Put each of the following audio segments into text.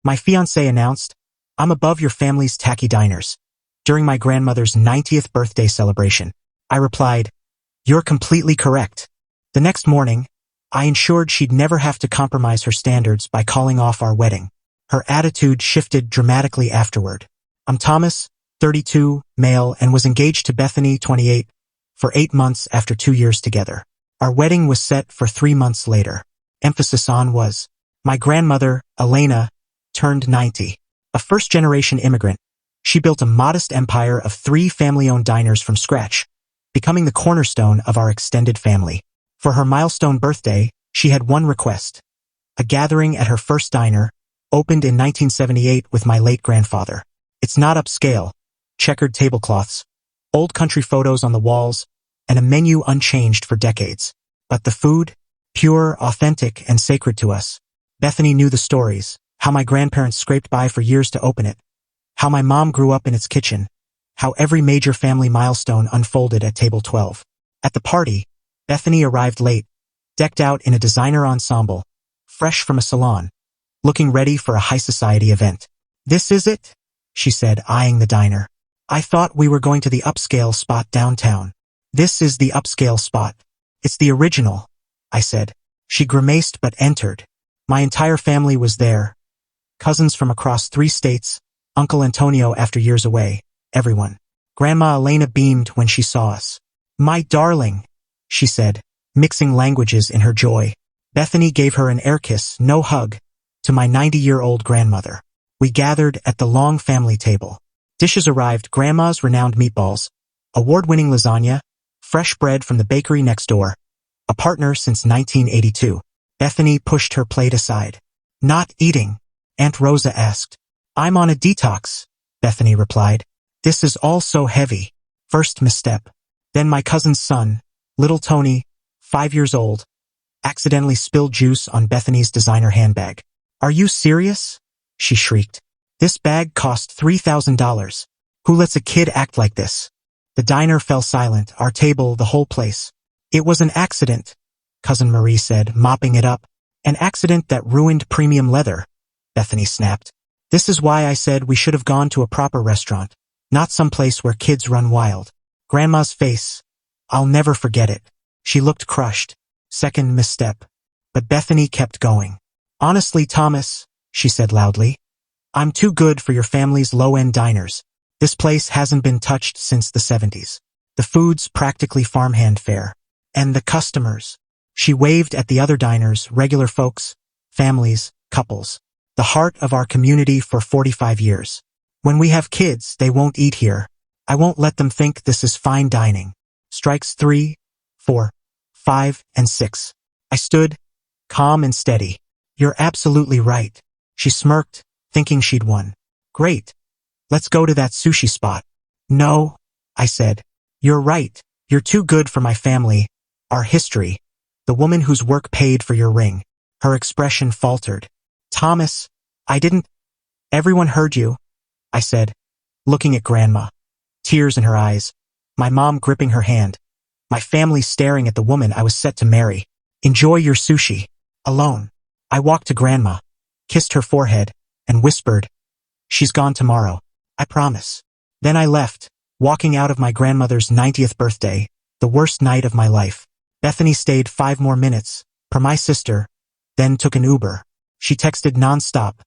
My fiancé announced, "I'm above your family's tacky diners." During my grandmother's 90th birthday celebration, I replied, "You're completely correct." The next morning, I ensured she'd never have to compromise her standards by calling off our wedding. Her attitude shifted dramatically afterward. I'm Thomas, 32, male, and was engaged to Bethany, 28, for 8 months after 2 years together. Our wedding was set for 3 months later. Emphasis on was. My grandmother, Elena, turned 90. A first-generation immigrant, she built a modest empire of 3 family-owned diners from scratch, becoming the cornerstone of our extended family. For her milestone birthday, she had one request: a gathering at her first diner, opened in 1978 with my late grandfather. It's not upscale, checkered tablecloths, old country photos on the walls, and a menu unchanged for decades. But the food, pure, authentic, and sacred to us. Bethany knew the stories, how my grandparents scraped by for years to open it, how my mom grew up in its kitchen, how every major family milestone unfolded at table 12. At the party, Bethany arrived late, decked out in a designer ensemble, fresh from a salon, looking ready for a high society event. "This is it?" she said, eyeing the diner. "I thought we were going to the upscale spot downtown." "This is the upscale spot. It's the original," I said. She grimaced but entered. My entire family was there. Cousins from across 3 states, Uncle Antonio after years away, everyone. Grandma Elena beamed when she saw us. "My darling," she said, mixing languages in her joy. Bethany gave her an air kiss, no hug, to my 90-year-old grandmother. We gathered at the long family table. Dishes arrived: Grandma's renowned meatballs, award-winning lasagna, fresh bread from the bakery next door, a partner since 1982. Bethany pushed her plate aside. "Not eating?" Aunt Rosa asked. "I'm on a detox," Bethany replied. "This is all so heavy." First misstep. Then my cousin's son, little Tony, 5 years old, accidentally spilled juice on Bethany's designer handbag. "Are you serious?" she shrieked. "This bag cost $3,000. Who lets a kid act like this?" The diner fell silent, our table, the whole place. "It was an accident," Cousin Marie said, mopping it up. "An accident that ruined premium leather," Bethany snapped. "This is why I said we should have gone to a proper restaurant, not some place where kids run wild." Grandma's face. I'll never forget it. She looked crushed. Second misstep. But Bethany kept going. "Honestly, Thomas," she said loudly, "I'm too good for your family's low-end diners. This place hasn't been touched since the 70s. The food's practically farmhand fare. And the customers." She waved at the other diners, regular folks, families, couples. "The heart of our community for 45 years. When we have kids, they won't eat here. I won't let them think this is fine dining." Strikes 3, 4, 5, and 6. I stood, calm and steady. "You're absolutely right." She smirked, thinking she'd won. "Great. Let's go to that sushi spot." "No," I said. "You're right. You're too good for my family, our history, the woman whose work paid for your ring." Her expression faltered. "Thomas, I didn't—" "Everyone heard you," I said, looking at Grandma. Tears in her eyes. My mom gripping her hand. My family staring at the woman I was set to marry. "Enjoy your sushi. Alone." I walked to Grandma, kissed her forehead, and whispered, "She's gone tomorrow. I promise." Then I left, walking out of my grandmother's 90th birthday, the worst night of my life. Bethany stayed 5 more minutes, per my sister, then took an Uber. She texted nonstop.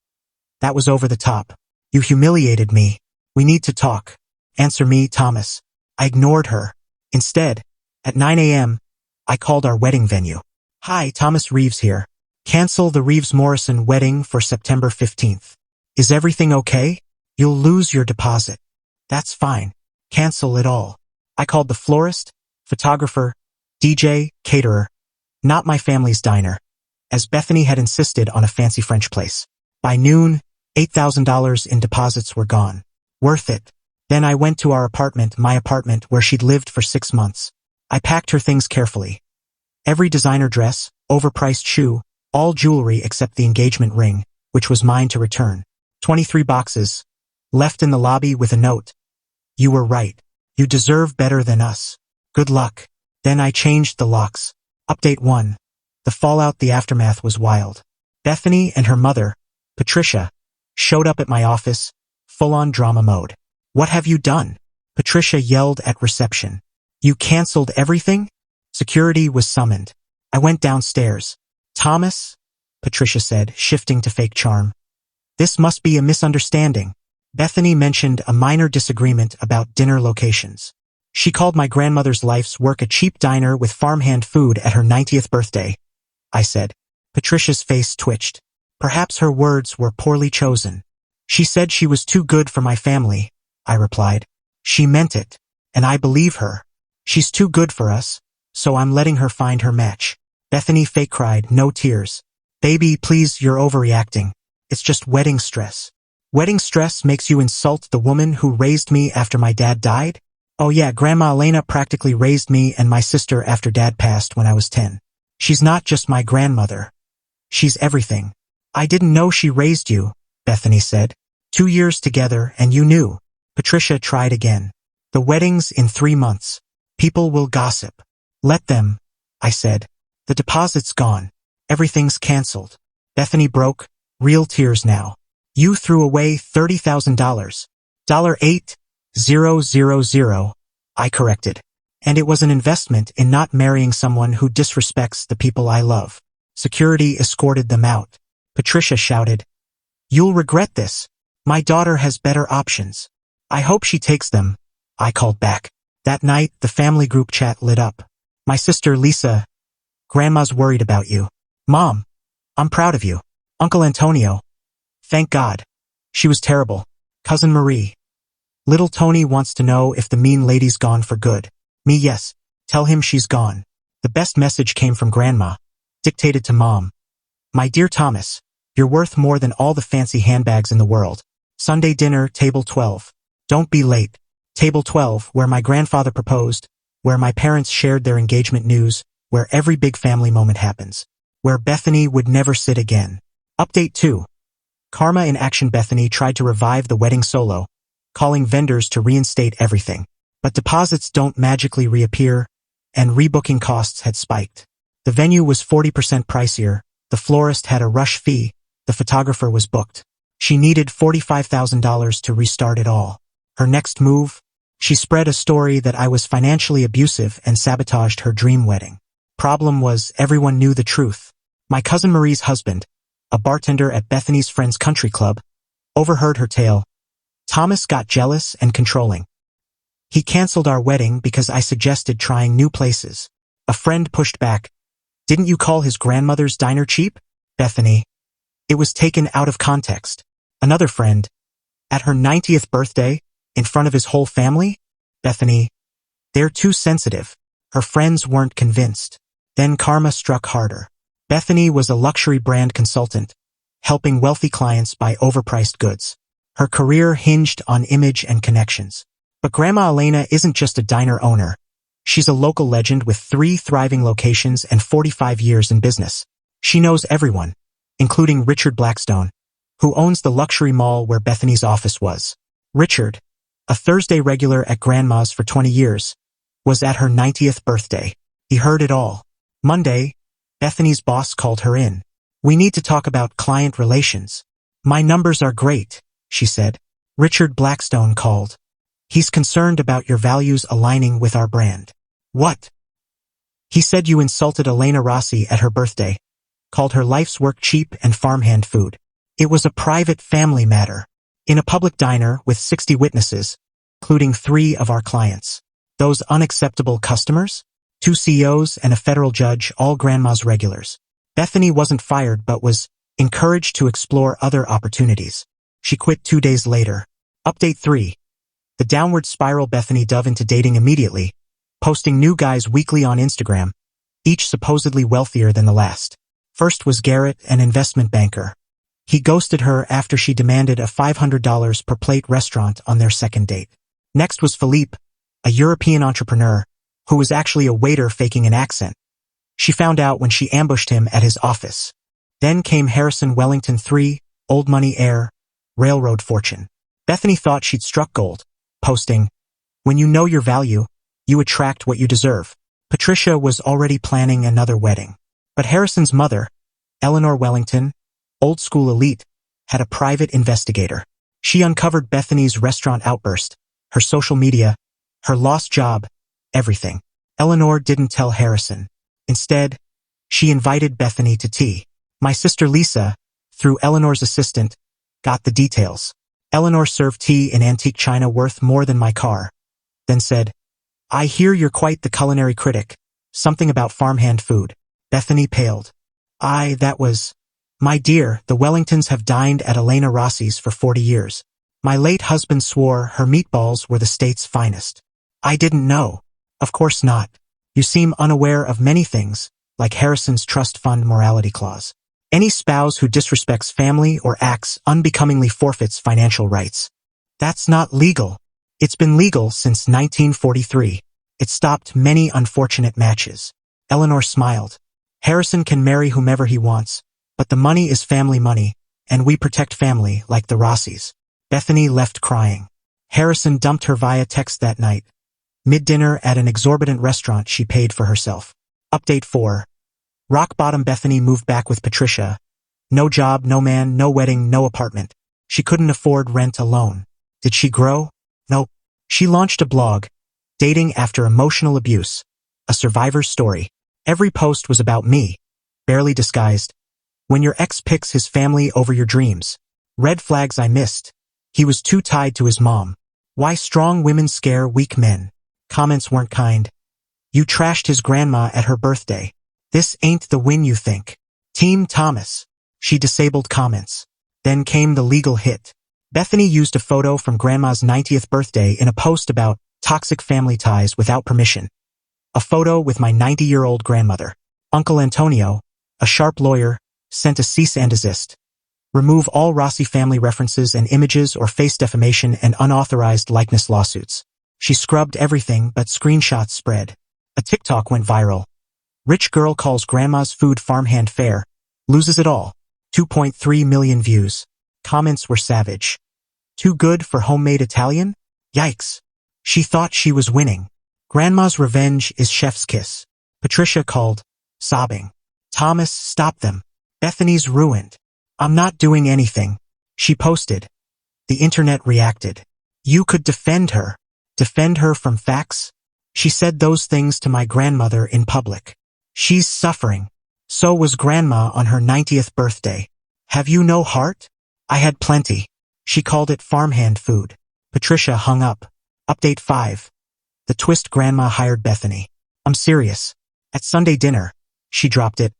"That was over the top. You humiliated me. We need to talk. Answer me, Thomas." I ignored her. Instead, at 9 a.m., I called our wedding venue. "Hi, Thomas Reeves here. Cancel the Reeves-Morrison wedding for September 15th. Is everything okay? You'll lose your deposit." "That's fine. Cancel it all." I called the florist, photographer, DJ, caterer, not my family's diner, as Bethany had insisted on a fancy French place. By noon, $8,000 in deposits were gone. Worth it. Then I went to our apartment, my apartment, where she'd lived for 6 months. I packed her things carefully. Every designer dress, overpriced shoe, all jewelry except the engagement ring, which was mine to return. 23 boxes, left in the lobby with a note. "You were right. You deserve better than us. Good luck." Then I changed the locks. Update 1. The fallout, the aftermath was wild. Bethany and her mother, Patricia, showed up at my office, full-on drama mode. "What have you done?" Patricia yelled at reception. "You canceled everything?" Security was summoned. I went downstairs. "Thomas," Patricia said, shifting to fake charm. "This must be a misunderstanding." Bethany mentioned a minor disagreement about dinner locations. She called my grandmother's life's work a cheap diner with farmhand food at her 90th birthday, I said. Patricia's face twitched. Perhaps her words were poorly chosen. "She said she was too good for my family," I replied. "She meant it, and I believe her. She's too good for us, so I'm letting her find her match." Bethany fake cried, no tears. "Baby, please, you're overreacting. It's just wedding stress." "Wedding stress makes you insult the woman who raised me after my dad died?" "Oh yeah, Grandma Elena practically raised me and my sister after Dad passed when I was 10. She's not just my grandmother. She's everything." "I didn't know she raised you," Bethany said. 2 years together and you knew." Patricia tried again. "The wedding's in 3 months. People will gossip." "Let them," I said. "The deposit's gone. Everything's canceled." Bethany broke, real tears now. "You threw away $30,000. $8,000, I corrected. "And it was an investment in not marrying someone who disrespects the people I love." Security escorted them out. Patricia shouted, "You'll regret this. My daughter has better options." "I hope she takes them," I called back. That night, the family group chat lit up. My sister Lisa, "Grandma's worried about you." "Mom, I'm proud of you." "Uncle Antonio, thank God. She was terrible." "Cousin Marie, little Tony wants to know if the mean lady's gone for good." "Me, yes. Tell him she's gone." The best message came from Grandma, dictated to Mom. "My dear Thomas, you're worth more than all the fancy handbags in the world. Sunday dinner, table 12. Don't be late. Table 12, where my grandfather proposed, where my parents shared their engagement news, where every big family moment happens, where Bethany would never sit again." Update 2. Karma in action. Bethany tried to revive the wedding solo, calling vendors to reinstate everything. But deposits don't magically reappear, and rebooking costs had spiked. The venue was 40% pricier, the florist had a rush fee, the photographer was booked. She needed $45,000 to restart it all. Her next move? She spread a story that I was financially abusive and sabotaged her dream wedding. Problem was, everyone knew the truth. My cousin Marie's husband, a bartender at Bethany's friend's country club, overheard her tale. Thomas got jealous and controlling. He canceled our wedding because I suggested trying new places. A friend pushed back. "Didn't you call his grandmother's diner cheap?" Bethany, "It was taken out of context." Another friend, "At her 90th birthday, in front of his whole family?" Bethany, "They're too sensitive." Her friends weren't convinced. Then karma struck harder. Bethany was a luxury brand consultant, helping wealthy clients buy overpriced goods. Her career hinged on image and connections. But Grandma Elena isn't just a diner owner. She's a local legend with 3 thriving locations and 45 years in business. She knows everyone, including Richard Blackstone, who owns the luxury mall where Bethany's office was. Richard, a Thursday regular at Grandma's for 20 years, was at her 90th birthday. He heard it all. Monday, Bethany's boss called her in. "We need to talk about client relations." "My numbers are great," she said. Richard Blackstone called. "He's concerned about your values aligning with our brand." "What?" "He said you insulted Elena Rossi at her birthday, called her life's work cheap and farmhand food. It was a private family matter, in a public diner with 60 witnesses, including 3 of our clients. Those unacceptable customers? 2 CEOs and a federal judge, all Grandma's regulars." Bethany wasn't fired but was encouraged to explore other opportunities. She quit 2 days later. Update 3. The downward spiral. Bethany dove into dating immediately, posting new guys weekly on Instagram, each supposedly wealthier than the last. First was Garrett, an investment banker. He ghosted her after she demanded a $500 per plate restaurant on their second date. Next was Philippe, a European entrepreneur, who was actually a waiter faking an accent. She found out when she ambushed him at his office. Then came Harrison Wellington III, old money heir, railroad fortune. Bethany thought she'd struck gold, posting, "When you know your value, you attract what you deserve." Patricia was already planning another wedding. But Harrison's mother, Eleanor Wellington, old school elite, had a private investigator. She uncovered Bethany's restaurant outburst, her social media, her lost job, everything. Eleanor didn't tell Harrison. Instead, she invited Bethany to tea. My sister Lisa, through Eleanor's assistant, got the details. Eleanor served tea in antique china worth more than my car. Then said, "I hear you're quite the culinary critic. Something about farmhand food." Bethany paled. That was... My dear, the Wellingtons have dined at Elena Rossi's for 40 years. My late husband swore her meatballs were the state's finest. I didn't know. Of course not. You seem unaware of many things, like Harrison's trust fund morality clause. Any spouse who disrespects family or acts unbecomingly forfeits financial rights. That's not legal. It's been legal since 1943. It stopped many unfortunate matches. Eleanor smiled. Harrison can marry whomever he wants, but the money is family money, and we protect family like the Rossis. Bethany left crying. Harrison dumped her via text that night. Mid-dinner at an exorbitant restaurant she paid for herself. Update 4. Rock bottom Bethany moved back with Patricia. No job, no man, no wedding, no apartment. She couldn't afford rent alone. Did she grow? Nope. She launched a blog, Dating After Emotional Abuse, a survivor's story. Every post was about me, barely disguised. When your ex picks his family over your dreams. Red flags I missed. He was too tied to his mom. Why strong women scare weak men. Comments weren't kind. You trashed his grandma at her birthday. This ain't the win you think. Team Thomas. She disabled comments. Then came the legal hit. Bethany used a photo from grandma's 90th birthday in a post about toxic family ties without permission. A photo with my 90-year-old grandmother. Uncle Antonio, a sharp lawyer, sent a cease and desist. Remove all Rossi family references and images or face defamation and unauthorized likeness lawsuits. She scrubbed everything but screenshots spread. A TikTok went viral. Rich girl calls grandma's food farmhand fare, loses it all. 2.3 million views. Comments were savage. Too good for homemade Italian? Yikes. She thought she was winning. Grandma's revenge is chef's kiss. Patricia called, sobbing. Thomas, stop them. Bethany's ruined. I'm not doing anything. She posted. The internet reacted. You could defend her. Defend her from facts? She said those things to my grandmother in public. She's suffering. So was grandma on her 90th birthday. Have you no heart? I had plenty. She called it farmhand food. Patricia hung up. Update 5. The twist grandma hired Bethany. I'm serious. At Sunday dinner, she dropped it.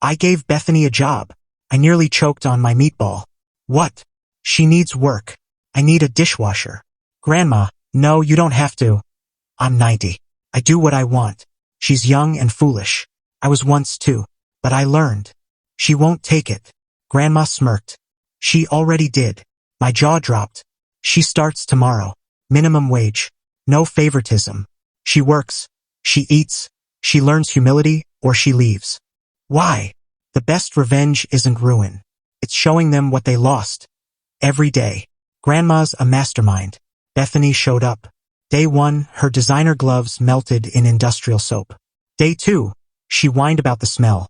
I gave Bethany a job. I nearly choked on my meatball. What? She needs work. I need a dishwasher. Grandma, no, you don't have to. I'm 90. I do what I want. She's young and foolish. I was once too. But I learned. She won't take it. Grandma smirked. She already did. My jaw dropped. She starts tomorrow. Minimum wage. No favoritism. She works. She eats. She learns humility, or she leaves. Why? The best revenge isn't ruin. It's showing them what they lost. Every day. Grandma's a mastermind. Bethany showed up. Day 1, her designer gloves melted in industrial soap. Day 2, she whined about the smell.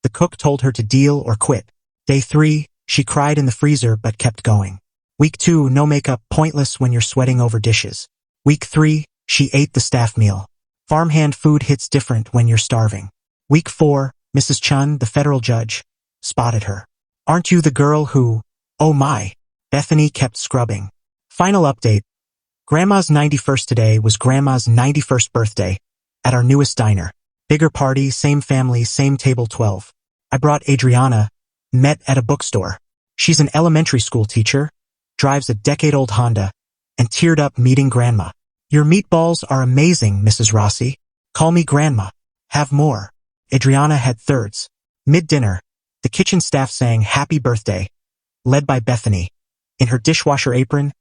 The cook told her to deal or quit. Day 3, she cried in the freezer but kept going. Week 2, no makeup, pointless when you're sweating over dishes. Week 3, she ate the staff meal. Farmhand food hits different when you're starving. Week 4, Mrs. Chun, the federal judge, spotted her. Aren't you the girl who... Oh my. Bethany kept scrubbing. Final update. Grandma's 91st today was Grandma's 91st birthday at our newest diner. Bigger party, same family, same table 12. I brought Adriana, met at a bookstore. She's an elementary school teacher, drives a decade-old Honda, and teared up meeting Grandma. Your meatballs are amazing, Mrs. Rossi. Call me Grandma. Have more. Adriana had thirds. Mid-dinner, the kitchen staff sang Happy Birthday, led by Bethany. In her dishwasher apron,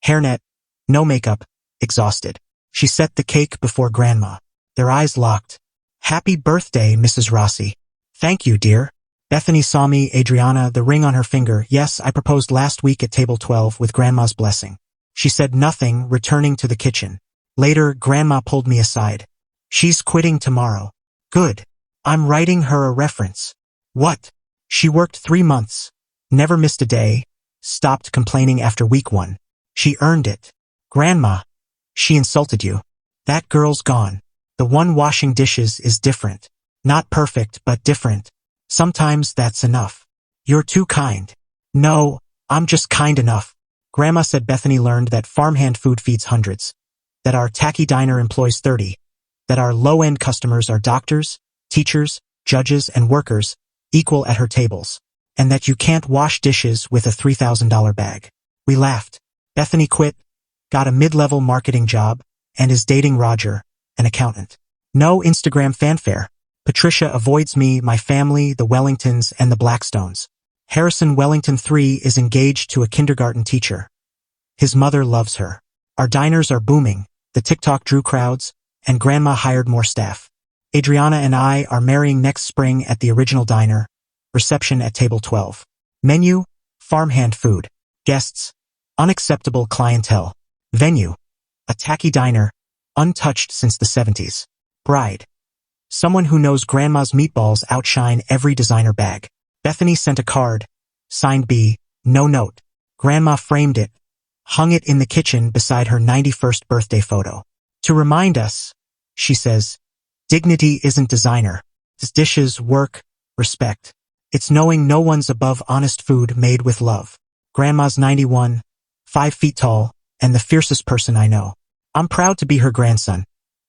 hairnet, no makeup, exhausted. She set the cake before Grandma. Their eyes locked. Happy birthday, Mrs. Rossi. Thank you, dear. Bethany saw me, Adriana, the ring on her finger. Yes, I proposed last week at table 12 with Grandma's blessing. She said nothing, returning to the kitchen. Later, Grandma pulled me aside. She's quitting tomorrow. Good. I'm writing her a reference. What? She worked 3 months. Never missed a day. stopped complaining after week 1. She earned it. Grandma, she insulted you. That girl's gone. The one washing dishes is different. Not perfect, but different. Sometimes that's enough. You're too kind. No, I'm just kind enough. Grandma said Bethany learned that farmhand food feeds hundreds, that our tacky diner employs 30, that our low-end customers are doctors, teachers, judges, and workers, equal at her tables, and that you can't wash dishes with a $3,000 bag. We laughed. Bethany quit, got a mid-level marketing job, and is dating Roger, an accountant. No Instagram fanfare. Patricia avoids me, my family, the Wellingtons, and the Blackstones. Harrison Wellington III is engaged to a kindergarten teacher. His mother loves her. Our diners are booming, the TikTok drew crowds, and Grandma hired more staff. Adriana and I are marrying next spring at the original diner, reception at table 12. Menu, farmhand food. Guests, unacceptable clientele. Venue, a tacky diner, untouched since the 70s. Bride, someone who knows Grandma's meatballs outshine every designer bag. Bethany sent a card, signed B, no note. Grandma framed it, hung it in the kitchen beside her 91st birthday photo. To remind us, she says, dignity isn't designer. It's dishes, work, respect. It's knowing no one's above honest food made with love. Grandma's 91, 5 feet tall, and the fiercest person I know. I'm proud to be her grandson,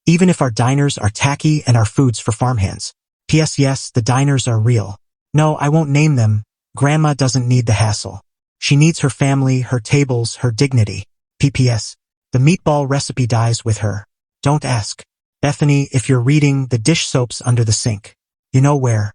even if our diners are tacky and our food's for farmhands. P.S. Yes, the diners are real. No, I won't name them. Grandma doesn't need the hassle. She needs her family, her tables, her dignity. P.P.S. The meatball recipe dies with her. Don't ask. Bethany, if you're reading, the dish soap's under the sink. You know where.